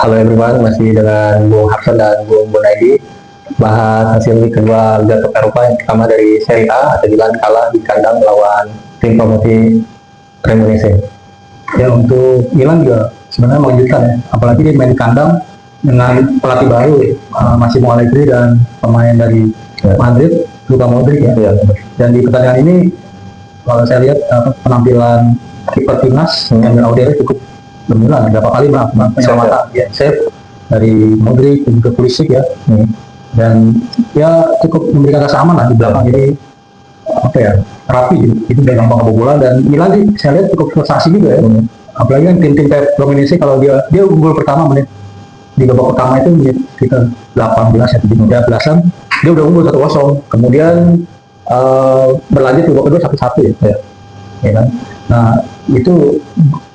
Halo everyone, masih dengan Bung Harson dan Bung Bonaidi bahas hasil week kedua Liga Top Eropa yang pertama dari Serie A. AC Milan kalah di kandang melawan tim promosi Cremonese. Ya, untuk Milan juga sebenarnya mengejutkan ya, apalagi dia main di kandang dengan pelatih baru Massimo Allegri dan pemain dari Madrid, Luka Modric ya. Dan di pertandingan ini kalau saya lihat penampilan kiper timnas Emil Audero cukup gemilang, berapa kali penyelamatan save dari Modric dan juga Pulisic ya. Dan ya cukup memberikan rasa aman lah di belakang, jadi apa ya, rapi itu udah gampang kebobolan. Dan Milan sih saya lihat cukup frustasi juga ya, apalagi kan tim-tim kayak Cremonese kalau dia unggul pertama menit di babak pertama itu menit sekitar 18 atau 13-an dia udah unggul 1-0, kemudian berlanjut di babak kedua 1-1 ya kan. Nah itu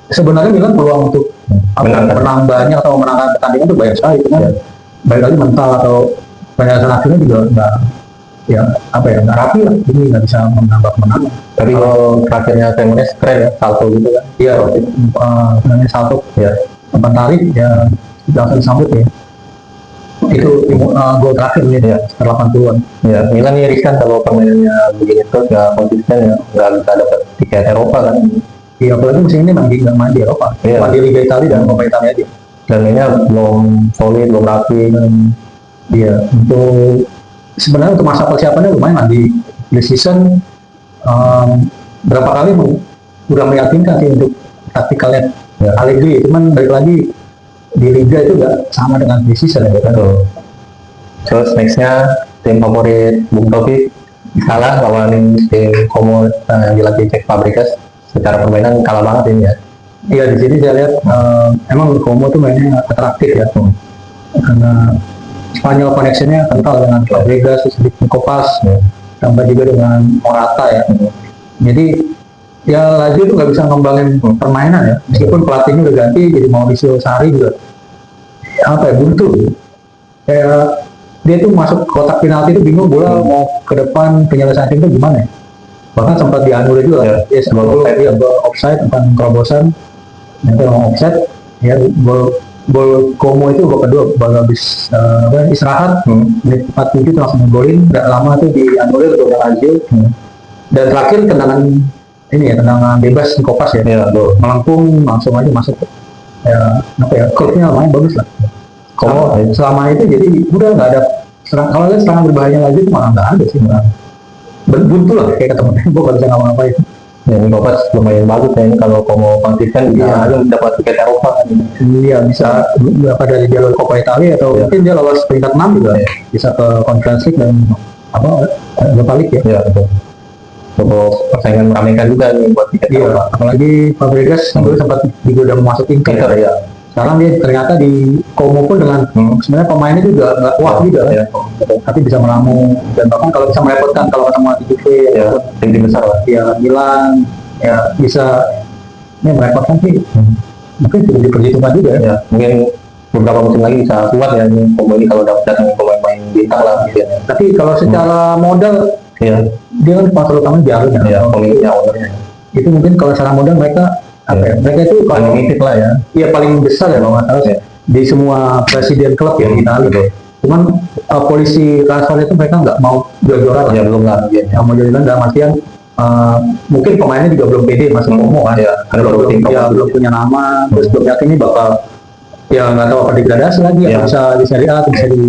sebenarnya Milan peluang untuk menang banyak atau menangkan pertandingan itu banyak sekali, cuman baik lagi mental atau penyelesaian akhirnya juga nggak rapi lah, jadi nggak bisa menambah kemenangan. Tapi kalau terakhirnya Cremonese keren ya, salto gitu kan. Iya, namanya salto ya, tempat tarik ya, langsung disambut ya. Itu gol terakhir ya, setelah 80-an. Ya, Milan ini riskan kalau permainannya begini terus nggak konsisten ya, nggak bisa dapat tiket Eropa kan. Iya, apalagi musim ini main di Eropa, main di Liga Italia dan Coppa Italia aja. Dan mainnya belum solid, belum rapi. Iya, untuk sebenarnya untuk masa persiapannya lumayan lah di season. Berapa kali udah meyakinkan sih untuk taktikalnya Allegri, cuman balik lagi di Liga itu nggak sama dengan di season ya kan. Terus nextnya tim favorit Bung Taufik kalah lawan tim Como yang dilatih Cesc Fabregas. Secara permainan kalah banget ini ya. Iya, di sini saya lihat emang Como tuh mainnya atraktif ya, karena Spanyol connectionnya kental dengan Fabregas, sedikit Kopas, tambah juga dengan Morata ya. Jadi ya Lazio tuh nggak bisa ngembangin permainan ya, meskipun pelatihnya udah ganti jadi Mauricio Sarri juga buntu. Kayak dia tuh masuk kotak penalti itu bingung bola mau ke depan, penyelesaian tim itu gimana ya. Bahkan sempat dianulir juga ya, sebelum offside tentang terobosan nanti orang offside ya. Gol Como itu babak kedua, baru habis istirahat menit 47 itu langsung golin, nggak lama tuh dianulir oleh Lazio. Dan terakhir tendangan bebas di Kopas ya, melengkung langsung aja masuk ya, klubnya lumayan bagus lah. Kalau selama itu jadi udah nggak ada kalau lihat serangan berbahaya lagi itu malah nggak ada sih, buntu lah kayak ketemu tembok, nggak bisa ngapa-ngapain. Ya, ini Kopas lumayan bagus ya, ini kalau mau konsisten bisa dapat tiket Eropa. Iya, bisa dari jalur Coppa Italia atau mungkin dia lolos peringkat 6 juga bisa ke Conference League dan Europa League ya. Iya, betul. Untuk persaingan meramaikan juga nih buat tiket Eropa. Apalagi Fabregas dulu sempat juga udah masuk Inter ya. Sekarang dia ternyata di Como pun dengan sebenarnya pemainnya juga nggak kuat juga tapi bisa meramu, dan bahkan kalau bisa merepotkan kalau ketemu di Juve tim besar lah ya, Milan ya, bisa ini merepotkan sih. Mungkin sudah diperhitungkan juga ya. Mungkin beberapa musim lagi bisa kuat ya ini Como ini kalau dapat pemain bintang lah gitu ya. Tapi kalau secara modal dia kan sponsor utama Jarun ya, pemiliknya, ownernya. Itu mungkin kalau secara modal mereka mereka itu paling limited lah ya. Iya, paling besar ya kalau nggak salah di semua presiden klub ya di Italia. Cuman polisi transfer itu mereka nggak mau jual-jualan lah. Ya belum lah. Yang mau jualan dalam artian mungkin pemainnya juga belum pede masuk Como kan. Karena belum punya nama, terus belum yakin ini bakal ya nggak tahu apa degradasi lagi bisa di Serie A atau bisa di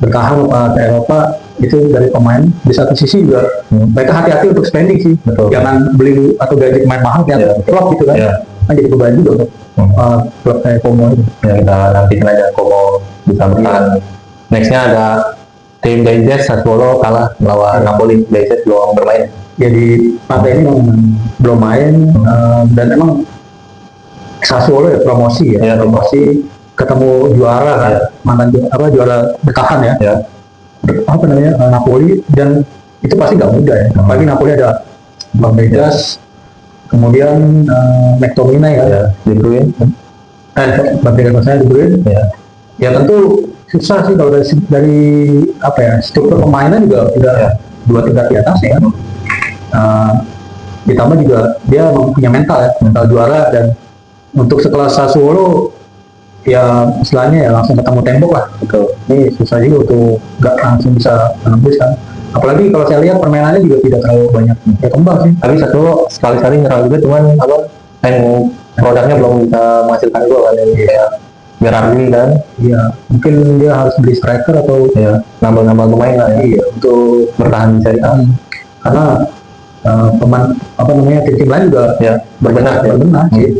bertahan ke Eropa. Itu dari pemain. Di satu sisi juga mereka hati-hati untuk spending sih. Jangan beli atau gaji pemain mahal yang klub gitu kan. Kan jadi beban juga untuk klub kayak Como itu. Ya, kita nantikan aja Como bisa bertahan. Nextnya ada tim Daises Sassuolo kalah melawan Napoli. Daises belum bermain. Jadi partai ini belum main dan emang Sassuolo ya promosi promosi ketemu juara mantan juara bertahan ya. Napoli, dan itu pasti nggak mudah ya. Apalagi Napoli ada Fabregas, kemudian McTominay De Bruyne, Fabregas De Bruyne. Ya tentu susah sih kalau dari struktur pemainan juga udah 2 tingkat di atas ya. Ditambah juga dia punya mental juara, dan untuk sekelas Sassuolo ya istilahnya ya langsung ketemu tembok lah gitu. Ini susah juga untuk nggak langsung bisa menembus kan. Apalagi kalau saya lihat permainannya juga tidak terlalu banyak berkembang sih. Tapi satu sekali-sekali nyerang juga, cuman apa? Produknya belum bisa menghasilkan gol kan, yang kayak Berardi kan. Iya, mungkin dia harus beli striker atau Ya, nambah-nambah pemain lah ya. iya untuk Bertahan di Serie A. karena pemain apa namanya tim lain juga Ya, berbenah ya. berbenah sih.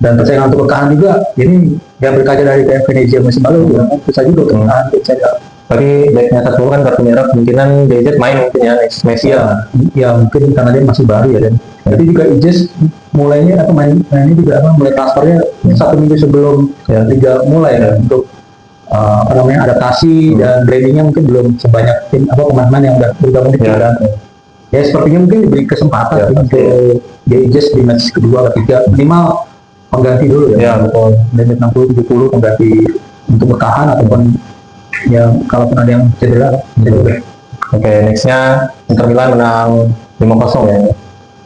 Dan persaingan untuk bertahan juga ini yang berkaca dari kayak Venezia musim lalu ya susah juga untuk bertahan di Serie A. Tapi backnya satu kan kartu merah, kemungkinan DZ main mungkin ya next Messi ya. Ya mungkin karena dia masih baru ya dan jadi juga Ijes mulainya apa mainnya juga apa mulai transfernya 1 minggu sebelum Ya. liga mulai ya untuk apa namanya adaptasi dan brandingnya mungkin belum sebanyak tim apa pemain-pemain yang udah bergabung di tim Ya. kan. Ya sepertinya mungkin diberi kesempatan Ya, sih pasti. untuk dia Ijes di match kedua ketiga minimal pengganti dulu Ya, ya. betul. Menit 60-70 pengganti untuk bertahan ataupun yang kalaupun ada yang cedera juga. Oke, nextnya Inter Milan menang 5-0 ya.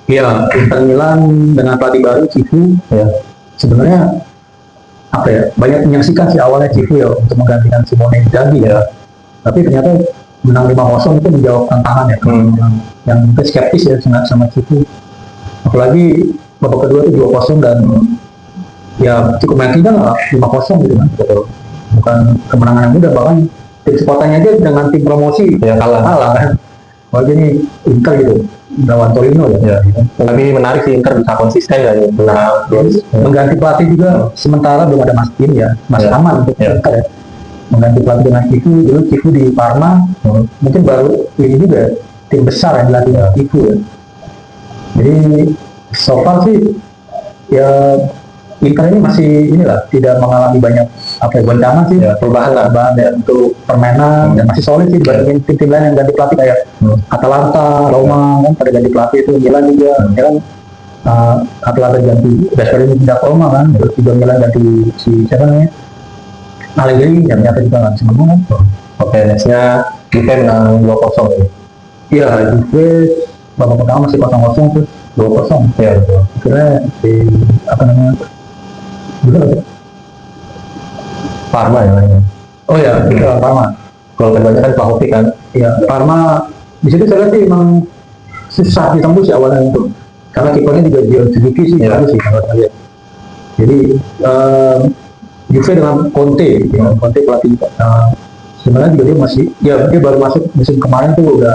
Iya, Inter Milan dengan pelatih baru Cifu Ya. sebenarnya apa ya banyak menyaksikan sih awalnya Cifu ya untuk menggantikan Simone Inzaghi ya. Tapi ternyata menang 5-0 itu menjawab tantangan ya yang mungkin skeptis ya sama Cifu. Apalagi babak kedua itu 2-0 dan ya cukup meyakinkan lah 5-0 gitu kan. Bukan kemenangan yang mudah bahkan tim sekuatannya aja dengan tim promosi Ya, kalah. kan. Wah ini Inter gitu lawan Torino ya. Ya. Tapi menarik sih, Inter bisa konsisten ya menang terus. Mengganti pelatih juga sementara belum ada Mas Tim ya masih Ya. aman untuk Ya. Inter ya. Mengganti pelatih dengan Cifu dulu Cifu di Parma mungkin baru ini juga tim besar yang dilatih Cifu ya. Jadi so far sih ya Inter ini masih inilah tidak mengalami banyak apa ya goncangan sih Ya, perubahan lah. dan untuk permainan dan masih solid sih dibandingin tim-tim lain yang ganti pelatih kayak Atalanta, Roma kan pada ganti pelatih itu Milan juga ya kan Atalanta ganti Gasperini pindah ke Roma kan terus juga Milan ganti si siapa namanya Allegri yang ternyata juga nggak bisa menang kan. Oke, nextnya Juve menang 2-0 ya. Iya Juve babak pertama masih 0-0 terus 2-0 Ya, betul. akhirnya si apa namanya dulu Parma ya mainnya. oh ya itu Parma. Gol keduanya kan Vlahovic kan. Ya, Parma di situ saya lihat sih emang susah ditembus ya awalnya itu. Karena kipernya juga Gion Suzuki sih, Ya. bagus sih kalau saya lihat. Jadi Juve dengan Conte, ya, Conte pelatih sebenarnya juga dia masih, ya dia baru masuk musim kemarin tuh udah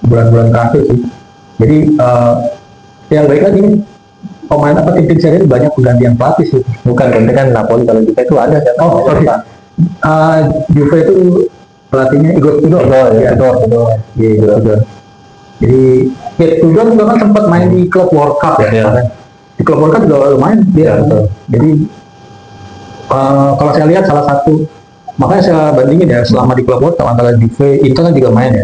bulan-bulan terakhir sih. Jadi yang baik lagi nih pemain apa tim-tim seri ini banyak pergantian pelatih sih. Bukan Conte kan Napoli, kalau Juve itu ada siapa? Oh, sorry. Juve itu pelatihnya Igor Tudor. Tudor, ya, Ya. Tudor. Iya, Tudor. Jadi ya Tudor juga kan sempat main di klub World Cup ya. Iya. Di klub World Cup juga lumayan dia. Iya, betul. Jadi kalau saya lihat salah satu makanya saya bandingin ya selama di klub World Cup antara Juve, Inter kan juga main ya.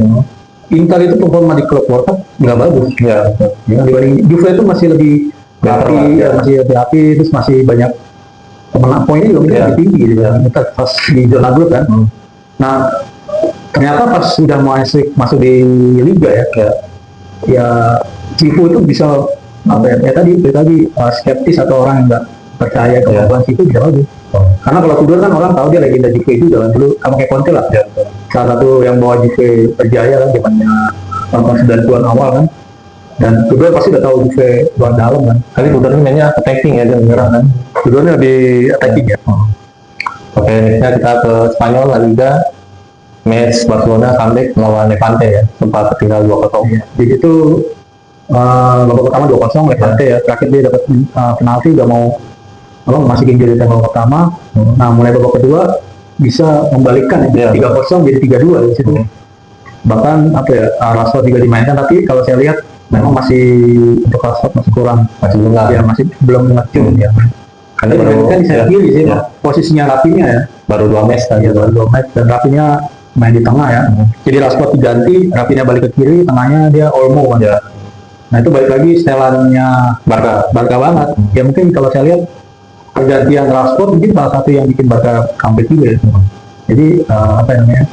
Inter itu performa di klub World Cup nggak bagus. Ya, betul. Ya, dibanding Juve itu masih lebih Better rapi, lah, ya. masih lebih rapi, terus masih banyak pemenang poinnya juga mungkin Ya. lebih tinggi gitu kan. Kita pas di zona grup kan. Nah ternyata pas sudah masuk di liga ya, ya Cifu itu bisa apa ya tadi skeptis atau orang yang nggak percaya kemampuan Cifu bisa bagus. Karena kalau Tudor kan orang tahu dia legenda Juve itu jalan dulu sama kayak Conte lah. Ya, Salah satu yang bawa Juve berjaya kan zamannya tahun 90-an awal kan. Dan Tudor pasti udah tahu Juve luar dalam kan. Kali Tudor ini mainnya attacking ya, dia menyerang kan. Tudornya lebih attacking ya. Oke, nextnya kita ke Spanyol, La Liga. Match Barcelona comeback melawan Levante ya, sempat tertinggal 2-0. Jadi itu babak pertama 2-0 Levante ya. Terakhir dia dapat penalti udah mau masukin jadi babak pertama. Nah mulai babak kedua bisa membalikkan ya, Iya. 3-0 jadi 3-2 di situ. Bahkan apa ya Rashford juga dimainkan tapi kalau saya lihat memang masih untuk Rashford masih kurang, Masih belum lah. ya masih belum ngecun ya. Karena Karena baru kan di saya pilih sih ya, posisinya Rafinha ya. baru 2 match kan. Ya baru 2 match dan Rafinha main di tengah ya. Jadi Rashford diganti, Rafinha balik ke kiri, tengahnya dia Olmo kan. Ya, Nah itu balik lagi setelannya Barca. Barca banget. Ya mungkin kalau saya lihat pergantian Rashford mungkin salah satu yang bikin Barca comeback juga ya. Jadi apa namanya?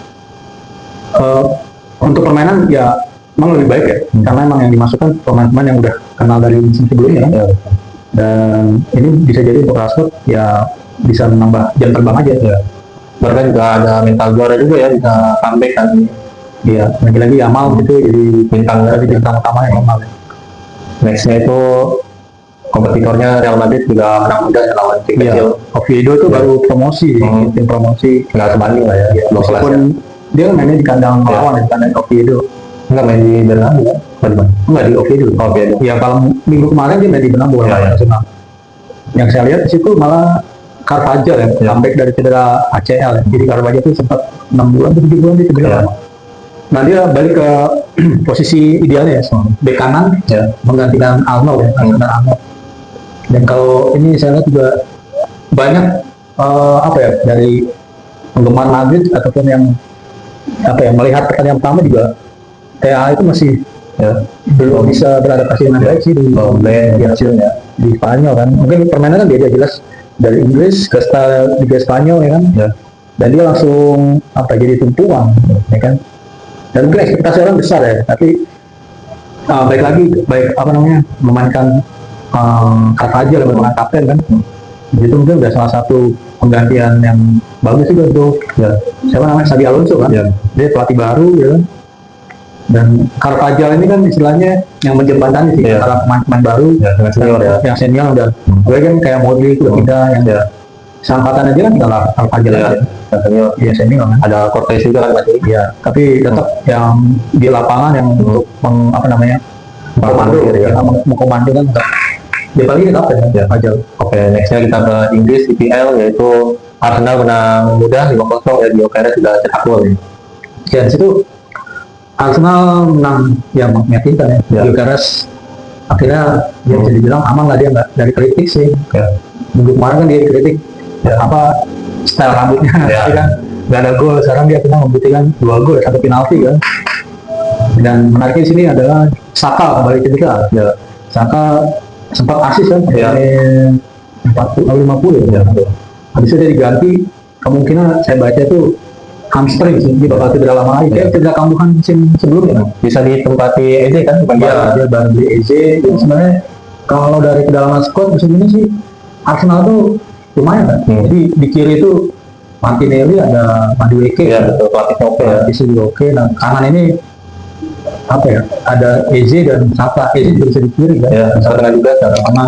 Untuk permainan ya memang lebih baik ya. Karena emang yang dimasukkan pemain-pemain yang udah kenal dari musim sebelumnya kan. Ya. Dan ini bisa jadi untuk Rashford ya bisa menambah jam terbang aja ya. Bahkan juga ada mental juara juga ya, bisa comeback kan. Iya, lagi-lagi Yamal gitu jadi Bintang jadi ya. bintang utama Yamal. Nextnya itu kompetitornya Real Madrid juga menang muda ya lawan tim Iya, kecil. Oviedo itu Iya. baru promosi, tim promosi. Nggak sebanding lah ya, low class Meskipun ya. dia mainnya di kandang Iya. lawan, di kandang Oviedo. Nggak main di Bernabeu ya? Enggak di Oviedo. Oh, Oviedo. Ya kalau minggu kemarin dia main di Bernabeu Iya, iya. nasional. Yang saya lihat di situ malah Carvajal ya, Iya. comeback dari cedera ACL ya. Jadi Carvajal itu sempat 6 bulan atau 7 bulan dia cedera. Iya. Nah dia balik ke posisi idealnya ya, bek kanan Ya. menggantikan Arnold ya, Alexander Arnold. Dan kalau ini saya lihat juga banyak apa ya dari penggemar Madrid ataupun yang apa ya melihat pertandingan pertama juga TAA itu masih Ya. belum bisa beradaptasi dengan baik sih di Hasilnya. di Spanyol kan. Mungkin permainan kan beda jelas dari Inggris ke style Liga Spanyol ya kan. Ya. Dan dia langsung apa jadi tumpuan ya kan. Dan mungkin ekspektasi orang besar ya, tapi baik lagi baik apa namanya memainkan Carvajal sebagai kapten kan. Itu mungkin udah salah satu penggantian yang bagus juga untuk Ya. siapa namanya Xabi Alonso kan. Ya. Dia pelatih baru ya kan. Dan Carvajal ini kan istilahnya yang menjembatani sih Iya. antara pemain baru Ya, dengan senior ya. yang senior udah gue kan kayak Modric itu kita yang Ya. seangkatan aja kan tinggal Carvajal Ya. aja Yang senior. ya senior kan. Ada Cortés juga kan masih. Iya, tapi tetap yang di lapangan yang untuk apa namanya komando ya. mengkomando kan tetap dia paling tetap ya Carvajal. Oke, nextnya kita ke Inggris IPL, yaitu Arsenal menang mudah 5-0 ya. Gyökeres sudah cetak gol ya. Ya di situ Arsenal menang ya meyakinkan ya. Ya. Gyökeres akhirnya dia bisa dibilang aman lah dia nggak dari kritik sih. Ya. Minggu kemarin kan dia kritik Ya. apa style rambutnya Ya. tapi kan nggak ada gol, sekarang dia akhirnya membuktikan 2 gol 1 penalti kan. Dan menariknya di sini adalah Saka kembali cedera. Ya. Saka sempat asis kan Ya. 40 atau 50 ya. Habis itu dia diganti, kemungkinan saya baca itu hamstring sih, dia bakal cedera lama lagi. Ya. Dia cedera kambuhan musim sebelumnya. Bisa ditempati Eze kan, bukan Iya, Barca? dia baru beli Eze. Jadi sebenarnya kalau dari kedalaman squad musim ini sih Arsenal tuh lumayan kan. Jadi di kiri itu Martinelli, ada Madueke, Iya, betul, pelatihnya oke ya. bisa juga oke. Nah kanan ini apa ya? Ada Eze dan Saka. Eze juga bisa di kiri kan. Ya, bisa tengah juga secara Karena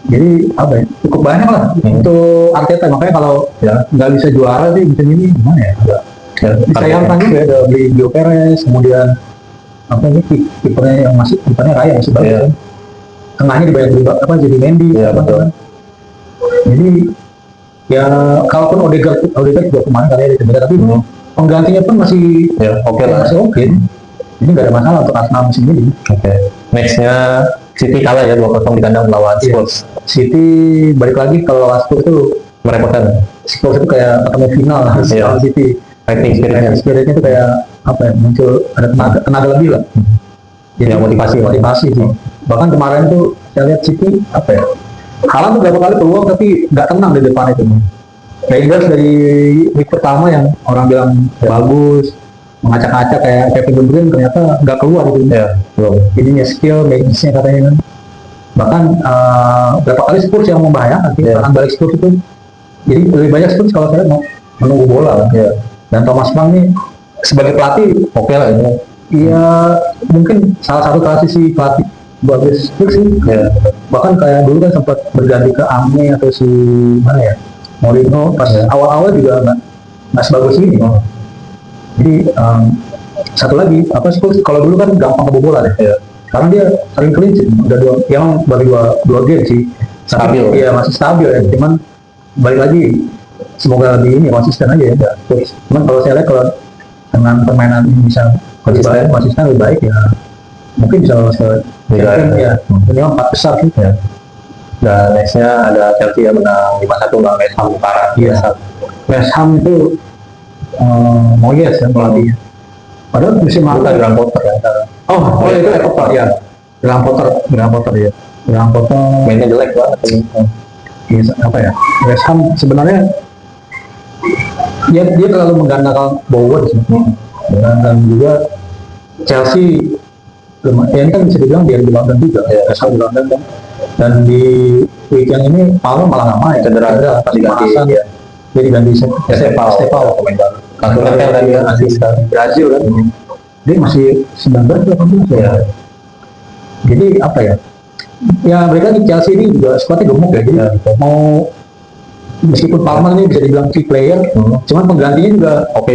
jadi apa ya? Cukup banyak lah untuk Arteta. Makanya kalau ya. nggak bisa juara sih musim ini gimana ya? Ya, Disayangkan juga ya, ada beli Gyökeres, kemudian apa ini kipernya yang masih kipernya Raya masih bagus Iya. kan. Tengahnya dibayar apa jadi Mendy. Iya, apa, betul. kan. Jadi ya kalaupun Odegaard juga kemarin kali ya cedera, tapi penggantinya pun masih Ya, oke lah. masih oke. Jadi nggak ada masalah untuk Arsenal musim ini. Oke. Nextnya City kalah ya 2-0 di kandang melawan Iya. Spurs. City balik lagi kalau lawan Spurs itu Merepotkan. Spurs itu kayak ketemu final lah Iya. sama City. Fighting spiritnya. Spiritnya itu kayak apa ya, muncul ada tenaga lebih lah. Ya, motivasi sih. Bahkan kemarin tuh saya lihat City apa ya, Haaland tuh beberapa kali peluang tapi nggak tenang di depan itu. Rangers dari week pertama yang orang bilang bagus, mengacak-acak kayak Kevin De Bruyne ternyata nggak keluar gitu. Ya, belum. Ininya skill, medisnya katanya kan. Bahkan beberapa kali Spurs yang membahayakan, serangan balik Spurs itu. Jadi lebih banyak Spurs kalau saya mau menunggu bola. Ya. Dan Thomas Frank nih sebagai pelatih Oke lah ini. iya mungkin salah satu transisi pelatih bagus sih. Ya. Bahkan kayak dulu kan sempat berganti ke Ame atau si mana ya Mourinho pas awal-awal juga nggak sebagus ini. Jadi satu lagi apa Spurs kalau dulu kan gampang kebobolan ya. Sekarang dia sering clean sheet, udah yang baru dua game sih. Stabil. Iya masih stabil ya. Cuman balik lagi semoga lebih ini konsisten aja ya. Terus cuman kalau saya lihat kalau dengan permainan ini bisa konsisten lebih baik ya mungkin bisa lolos ke Champions ya. Minimal 4 besar sih. Ya. Dan nextnya ada Chelsea yang menang 5-1 lawan West Ham parah. Iya. West Ham itu Moyes ya pelatihnya. Padahal musim lalu Bukan Graham Potter ya. oh itu Potter ya. Graham Potter ya. Graham Potter Mainnya jelek banget. iya, apa ya? West Ham sebenarnya dia terlalu mengandalkan Bowen sih. Dan juga Chelsea ya ini kan bisa dibilang dia di London juga ya, West Ham di London kan. Dan di week yang ini Palmer malah nggak main, cedera pas diganti, pemanasan. ya. Dia diganti Estevao pemain baru. Langsung kan tadi asis kan. Brazil kan. Dia masih 19 atau 18 ya. Jadi apa ya? Ya mereka di Chelsea ini juga skuadnya gemuk ya. Jadi mau meskipun Palmer ini bisa dibilang key player, cuman penggantinya juga oke.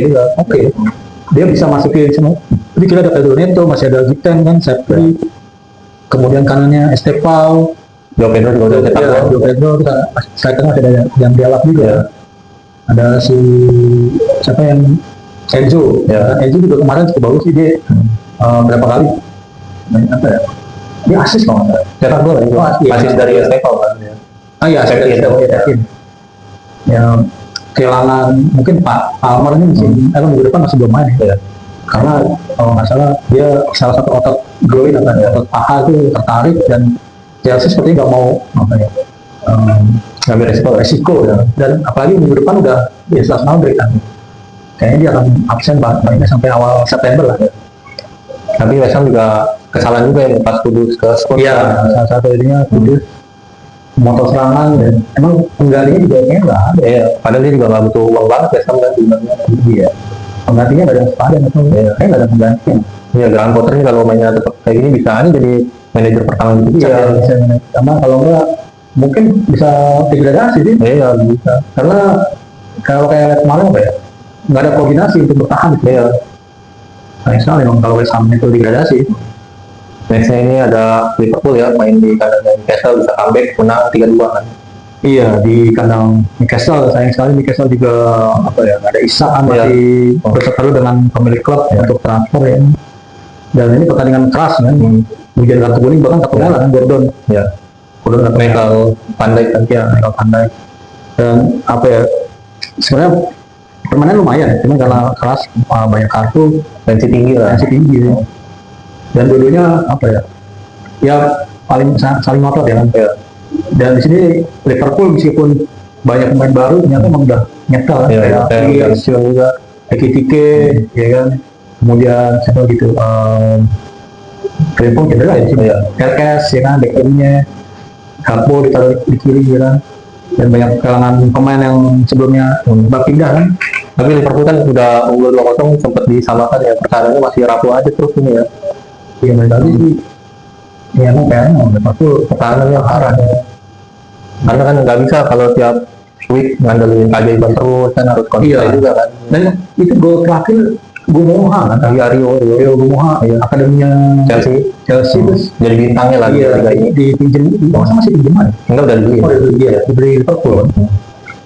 Dia bisa masukin semua. Jadi kita ada Pedro Neto, masih ada Gitten kan, Sepri, kemudian kanannya Estevao, João Pedro juga udah cetak gol. João Pedro, saya masih ada yang dialog juga. Ada si siapa yang Enzo, Enzo juga kemarin cukup bagus sih dia. Berapa kali? Apa ya? Dia asis kalau nggak salah. Cetak gol itu. Asis dari Estevao kan. Iya, Estevao yakin. Ya kehilangan mungkin Pak Palmer ini minggu depan masih belum main ya. Karena kalau nggak salah dia salah satu otot groin atau otot paha itu tertarik dan Chelsea sepertinya nggak mau ngambil resiko ya. Dan apalagi minggu depan udah di international break kan. Kayaknya dia akan absen mainnya sampai awal September lah ya. Tapi West Ham juga kesalahan juga ya pas Kudus ke Spurs. Iya, salah satu ininya Kudus motor serangan dan emang penggantinya juga kayaknya nggak ada ya. Padahal dia juga nggak butuh uang banget West Ham kan sebenarnya. Iya. Penggantinya nggak ada sepadan atau kayaknya nggak ada pengganti. Iya, Graham Potter ini kalau mainnya tetap kayak gini bisa aja jadi manajer pertama gitu. Iya, bisa manajer. Sama kalau nggak mungkin bisa degradasi sih. Iya, bisa. Karena kalau kayak kemarin apa ya, nggak ada koordinasi untuk bertahan. Iya. Sayang sekali memang kalau West Ham itu degradasi. Nextnya ini ada Liverpool ya, main di kandang Newcastle, bisa comeback menang 3-2 kan. Iya, di kandang Newcastle. Sayang sekali Newcastle juga apa ya, nggak ada Isak kan, masih berseteru dengan pemilik klub untuk transfer ya. Dan ini pertandingan keras kan, hujan kartu kuning bahkan kartu merah kan Gordon. Ya. Gordon atau Michael Van Dijk kan, ya Michael Van Dijk. Dan apa ya, sebenarnya permainan lumayan, cuma karena keras banyak kartu, tensi tinggi lah. tensi tinggi. Ya. Dan dulunya apa ya? Ya paling saling ngotot ya kan. Ya. Dan di sini Liverpool meskipun banyak pemain baru, ternyata memang udah nyetel ya, kayak juga Ekitike, ya kan. Kemudian siapa gitu, Frimpong cedera ya di sini ya. Kerkes ya kan, backupnya Gakpo ditaruh di kiri ya kan. Dan banyak kehilangan pemain yang sebelumnya pindah kan. Tapi Liverpool kan udah unggul 2-0 sempat disamakan ya, pertahanannya masih rapuh aja terus ini ya. Iya, tadi sih ya emang kayaknya Liverpool pertahanannya parah ya. Karena kan nggak bisa kalau tiap week ngandelin keajaiban terus kan, harus konsisten juga kan. Dan itu gol terakhir Gumoha kan, Rio Gumoha ya, akademinya Chelsea terus jadi bintangnya lagi ini dipinjem, masa masih pinjaman? Enggak, udah dibeli. Dibeli Liverpool.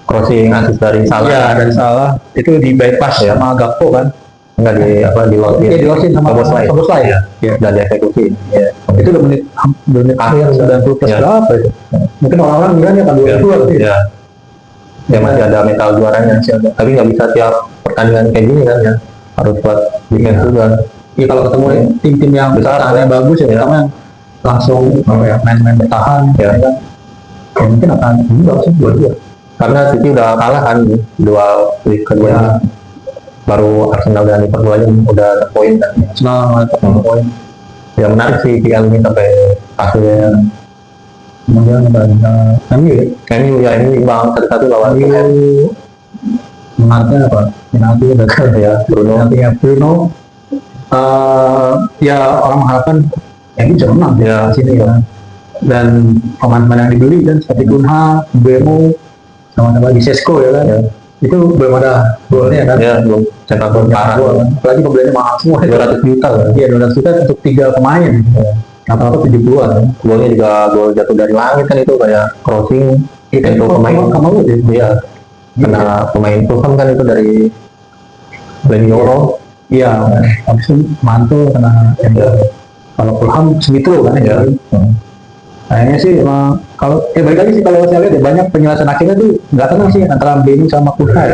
Crossing asis dari Salah. Iya, dari Salah itu di bypass sama Gakpo kan. Enggak di losin sama Szoboszlai ya. Dan dieksekusi. Ya. Itu udah menit akhir 90 plus berapa itu? Mungkin orang-orang bilang ya kan 22 ya. Ya masih ada mental juaranya sih. Tapi nggak bisa tiap pertandingan kayak gini kan ya. Harus buat defense juga. Iya, kalau ketemu tim-tim yang bertahannya bagus ya, pertama langsung main-main bertahan ya kan. Ya mungkin akan juga sih 2-2. Karena City udah kalah kan dua week kedua. Baru Arsenal dan Liverpool aja udah poin kan. Arsenal poin. Ya menarik sih PL ini sampai hasilnya. Kemudian ada MU ya, ini imbang 1-1 lawan MU. Menariknya apa? Penalti gagal ya, Bruno. Ya orang mengharapkan MU bisa menang ya di sini ya. Dan pemain-pemain yang dibeli dan seperti Gunha, Bemo, sama-sama di Sesko ya kan. Ya. Itu belum ada golnya kan? Ya, belum cetak gol parah. Apalagi pembeliannya mahal semua. 200 juta kan? Iya, 200 juta untuk 3 pemain. Rata-rata 70-an kan? Golnya juga gol jatuh dari langit kan, itu kayak crossing. Itu pemain Kamalu ya? Iya. Karena pemain Fulham kan itu dari Lenioro. Iya, habis itu mantul karena kalau Fulham Smithrow kan ya. Kayaknya sih kalau balik lagi sih kalau saya lihat ya, banyak penjelasan akhirnya tuh nggak tenang sih antara Beni sama Kusai.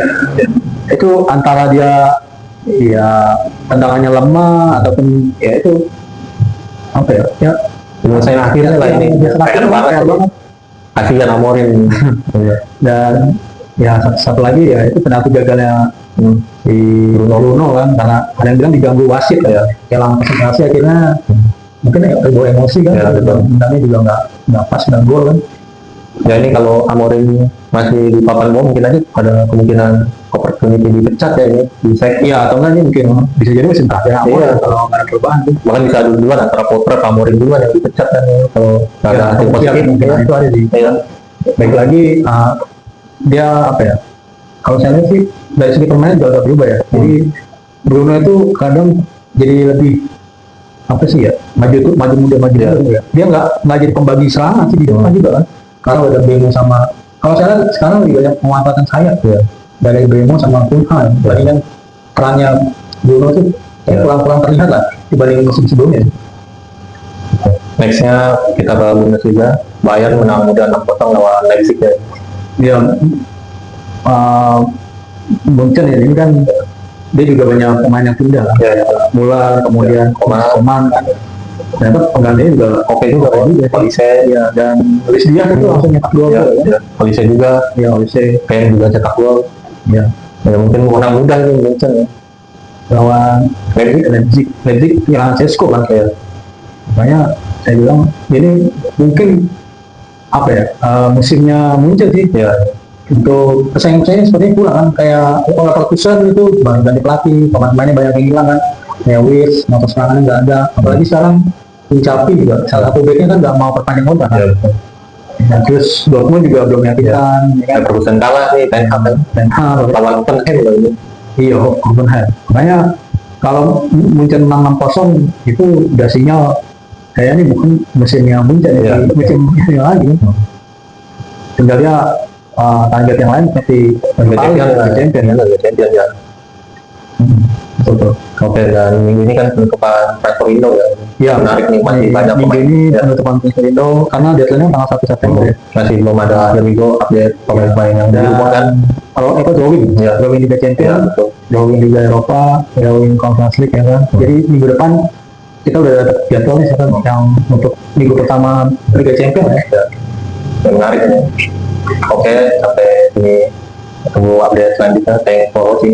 Itu antara dia ya tendangannya lemah ataupun ya itu apa ya penyelesaian akhirnya lah ini PR banget. Kasihan Amorim. Dan ya satu lagi ya itu penalti gagalnya di Bruno kan, karena ada yang bilang diganggu wasit ya, yang konsentrasi akhirnya mungkin ya terbawa emosi kan, Ya, betul. tendangnya juga nggak pas, nggak gol kan. Ya ini kalau Amorim masih di papan bawah mungkin aja ada kemungkinan opportunity dipecat ya ini di sek. Iya, atau enggak ini mungkin bisa jadi musim terakhir Iya. kalau nggak ada perubahan tuh. Bahkan bisa adu duluan antara Potter sama Amorim duluan yang dipecat kan ya, kalau nggak ada hasil positif. Mungkin itu ada di. Iya. Baik lagi dia apa ya? Kalau saya lihat sih dari segi permainan juga agak berubah ya. Jadi Bruno itu kadang jadi lebih apa sih ya, maju muda Iya. ya. Dia nggak jadi pembagi serangan sih di depan juga kan. Karena udah Bemo sama, kalau saya lihat sekarang lebih banyak pemanfaatan sayap ya dari Bemo sama Kunha. Berarti kan perannya Bruno tuh Iya. kurang terlihat lah dibanding musim sebelumnya. Nextnya kita ke Bundesliga. Bayern menang mudah 6-0 lawan Leipzig ya. Dia Munchen ya, ini kan dia juga banyak pemain yang pindah lah. Ya, ya. Muller, kemudian Koman kan. Ternyata penggantinya juga Oke juga kan. Olise, ya, dan Luis Diaz itu langsung nyetak dua ya, gol ya. ya. Olise juga, Ya, Olise Pen juga cetak gol. ya Ya mungkin menang mudah nih Munchen ya. lawan Leipzig kehilangan Sesko kan kayak. Makanya saya bilang ini mungkin apa ya, musimnya Munchen sih Ya, untuk pesaing-pesaingnya sepertinya kurang kan, kayak Leverkusen itu ganti pelatih, pemain-pemainnya banyak yang hilang kan, kayak Wirtz, motor serangannya nggak ada, apalagi sekarang Incapi juga salah satu backnya kan nggak mau perpanjang kontrak kan. ya. Nah, terus Dortmund juga belum meyakinkan ya kan, Leverkusen kalah nih, Ten Hag kan. Ten Hag, Lawan Hoffenheim loh ini. iya Hoffenheim. Makanya kalau Munchen menang 6-0 itu udah sinyal kayaknya ini bukan musimnya Munchen Iya. ya, musim ini lagi. Tinggal dia target yang lain seperti Liga Champion ya. betul. Oke, dan minggu ini kan penutupan transfer window ya. Ya, Menarik nih, masih banyak minggu pemain. ini Ya. penutupan Indo karena deadline-nya tanggal 1 September ya. Masih belum ada here we go update pemain-pemain yang Dan diumumkan. kalau itu drawing, Ya. drawing Liga Ya, Champions, betul. drawing Liga Eropa, drawing Conference League ya kan. Jadi minggu depan kita udah ada jadwalnya sekarang yang untuk minggu pertama Liga Champions ya. Ya. Yang menarik ini. Oke, sampai sini. Tunggu update selanjutnya. Thanks for watching.